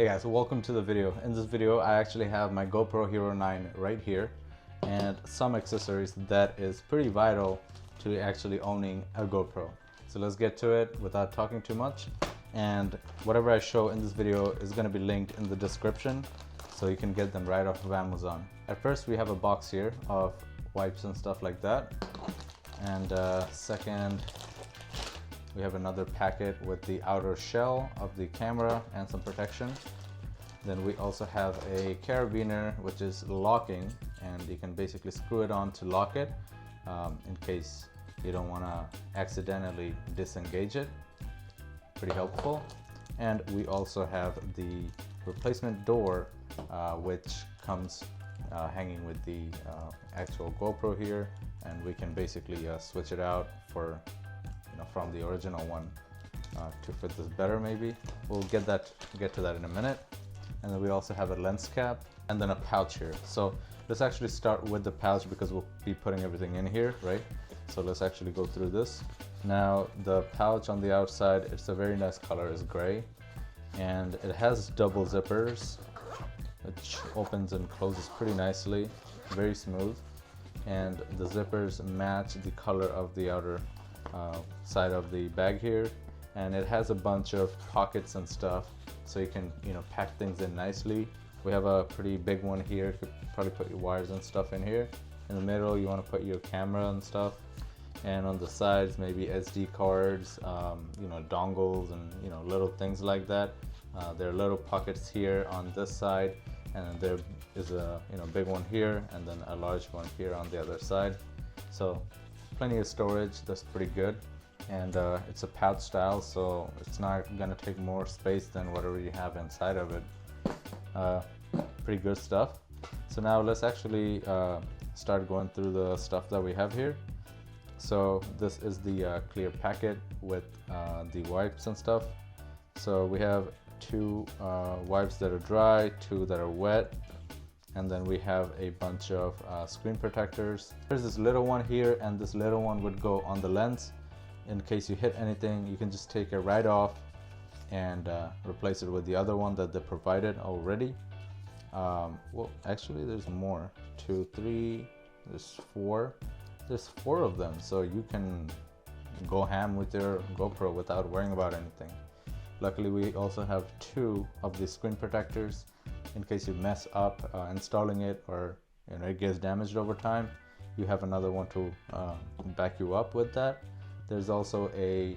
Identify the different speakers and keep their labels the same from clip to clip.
Speaker 1: Hey guys, welcome to the video. In this video, I actually have my GoPro Hero 9 right here and some accessories that is pretty vital to actually owning a GoPro. So let's get to it without talking too much. And whatever I show in this video is going to be linked in the description so you can get them right off of Amazon. At first, we have a box here of wipes and stuff like that. And second, we have another packet with the outer shell of the camera and some protection. Then we also have a carabiner, which is locking, and you can basically screw it on to lock it in case you don't want to accidentally disengage it. Pretty helpful. And we also have the replacement door, which comes hanging with the actual GoPro here, and we can basically switch it out for from the original one to fit this better. Maybe we'll get to that in a minute. And then we also have a lens cap and then a pouch here. So let's actually start with the pouch because we'll be putting everything in here, right? So let's actually go through this. Now the pouch on the outside, it's a very nice color, it's gray, and it has double zippers which opens and closes pretty nicely, very smooth, and the zippers match the color of the outer side of the bag here, and it has a bunch of pockets and stuff so you can pack things in nicely. We have a pretty big one here. You could probably put your wires and stuff in here. In the middle you want to put your camera and stuff, and on the sides maybe SD cards, dongles, and little things like that. There are little pockets here on this side, and there is a big one here, and then a large one here on the other side. So plenty of storage. That's pretty good. And it's a pouch style, so it's not gonna take more space than whatever you have inside of it. Pretty good stuff. So now let's actually start going through the stuff that we have here. So this is the clear packet with the wipes and stuff. So we have two wipes that are dry, two that are wet, and then we have a bunch of screen protectors. There's this little one here, and this little one would go on the lens. In case you hit anything, you can just take it right off and replace it with the other one that they provided already. Well, actually there's more. 2, 3, there's 4. There's 4 of them, so you can go ham with your GoPro without worrying about anything. Luckily, we also have 2 of the screen protectors in case you mess up installing it, or it gets damaged over time. You have another one to back you up with that. There's also a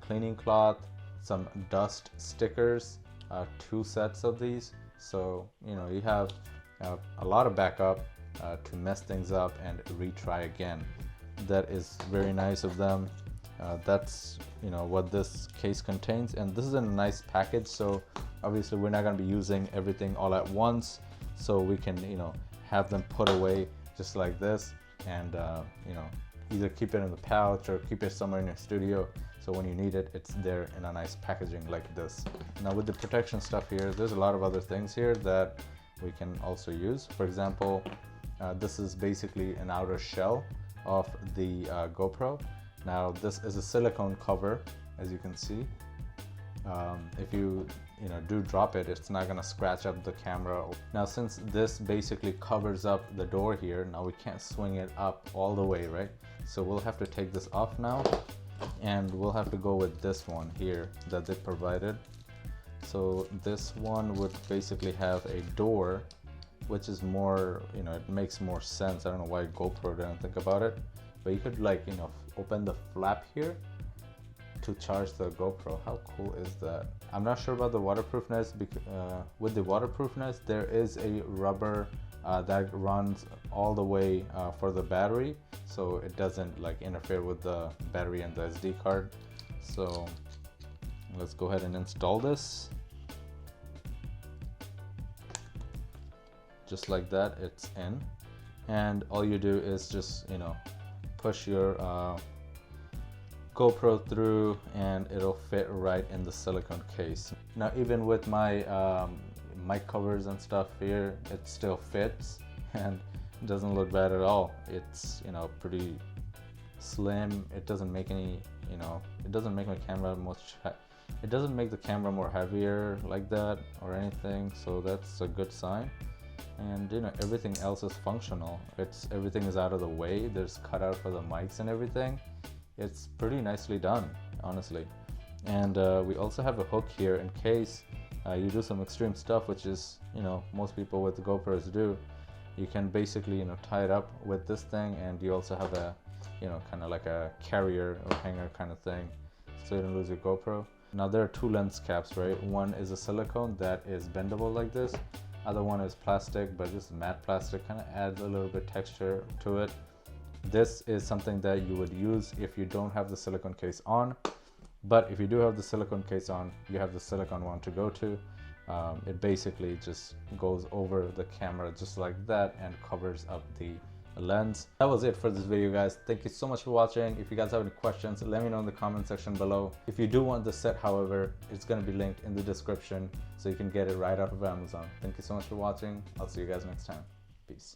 Speaker 1: cleaning cloth, some dust stickers, 2 sets of these. So you have a lot of backup to mess things up and retry again. That is very nice of them. That's what this case contains, and this is in a nice package. So obviously we're not going to be using everything all at once, so we can have them put away just like this, and either keep it in the pouch or keep it somewhere in your studio, so when you need it, it's there in a nice packaging like this. Now with the protection stuff here, there's a lot of other things here that we can also use. For example, this is basically an outer shell of the GoPro. Now this is a silicone cover, as you can see. If you do drop it, it's not gonna scratch up the camera. Now since this basically covers up the door here, now we can't swing it up all the way, right? So we'll have to take this off now, and we'll have to go with this one here that they provided. So this one would basically have a door, which is more, it makes more sense. I don't know why GoPro didn't think about it, but you could open the flap here to charge the GoPro. How cool is that? I'm not sure about the waterproofness, because with the waterproofness there is a rubber that runs all the way for the battery, so it doesn't interfere with the battery and the SD card. So let's go ahead and install this. Just like that, it's in, and all you do is just push your GoPro through, and it'll fit right in the silicone case. Now even with my mic covers and stuff here, it still fits and it doesn't look bad at all. It's pretty slim. It doesn't make any it doesn't make my camera much It doesn't make the camera more heavier like that or anything, so that's a good sign. And you know, everything else is functional. Everything is out of the way. There's cutout for the mics and everything. It's pretty nicely done, honestly. And we also have a hook here in case you do some extreme stuff, which is, you know, most people with GoPros do. You can basically, you know, tie it up with this thing, and you also have a, you know, kind of like a carrier or hanger kind of thing, so you don't lose your GoPro. Now there are two lens caps, right? One is a silicone that is bendable like this. Other one is plastic, but just matte plastic, kind of adds a little bit texture to it. This is something that you would use if you don't have the silicone case on. But if you do have the silicone case on, you have the silicone one to go to. It basically just goes over the camera just like that and covers up the lens. That was it for this video, guys. Thank you so much for watching. If you guys have any questions, let me know in the comment section below. If you do want the set, however, it's going to be linked in the description so you can get it right out of Amazon. Thank you so much for watching. I'll see you guys next time. Peace.